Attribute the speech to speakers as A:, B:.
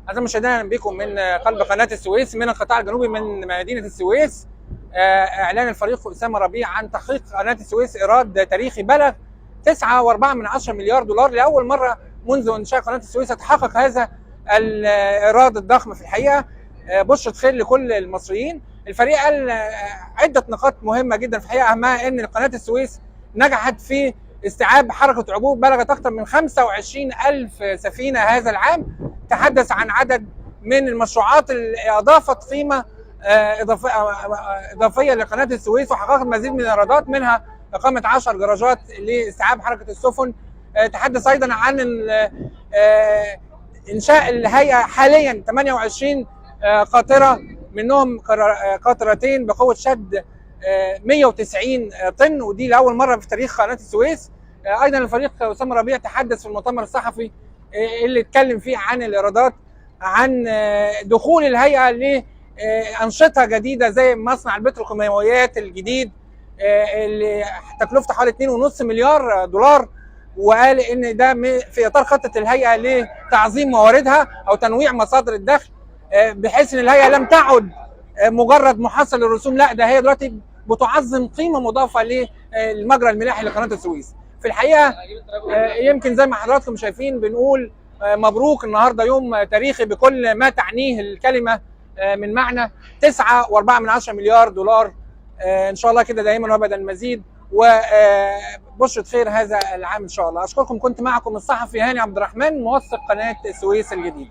A: أهلا مشاهدينا بكم من قلب قناة السويس من القطاع الجنوبي من مدينة السويس. إعلان الفريق أسامة ربيع عن تحقيق قناة السويس إيراد تاريخي بلغ 9.4 مليار دولار. لأول مرة منذ إنشاء قناة السويس يتحقق هذا الإيراد الضخم. في الحقيقة بشرة خير لكل المصريين. الفريق قال عدة نقاط مهمة جدا في الحقيقة، أهمها أن قناة السويس نجحت في استيعاب حركة عبور بلغت أكثر من 25,000 سفينة هذا العام. تحدث عن عدد من المشروعات اللي أضافت قيمة إضافية لقناة السويس وحققت مزيد من الإيرادات، منها إقامة 10 جراجات لاستيعاب حركة السفن. تحدث أيضا عن إنشاء الهيئة حاليا 28 قاطرة، منهم قاطرتين بقوة شد 190 طن، ودي لأول مرة في تاريخ قناة السويس. أيضا الفريق أسامة ربيع تحدث في المؤتمر الصحفي اللي اتكلم فيه عن الإيرادات، عن دخول الهيئة لأنشطة جديدة زي مصنع البتروكيماويات الجديد اللي تكلفته حوالي 2.5 مليار دولار، وقال ان ده في اطار خطه الهيئه لتعظيم مواردها او تنويع مصادر الدخل، بحيث ان الهيئه لم تعد مجرد محصل للرسوم، لا ده هي دلوقتي بتعظم قيمه مضافه للمجرى الملاحي لقناه السويس. في الحقيقه يمكن زي ما حضراتكم شايفين بنقول مبروك، النهارده يوم تاريخي بكل ما تعنيه الكلمه من معنى. 9.4 مليار دولار ان شاء الله كده دائما وابدا المزيد، وبشرة خير هذا العام ان شاء الله. اشكركم، كنت معكم الصحفي هاني عبد الرحمن موثق قناه السويس الجديد.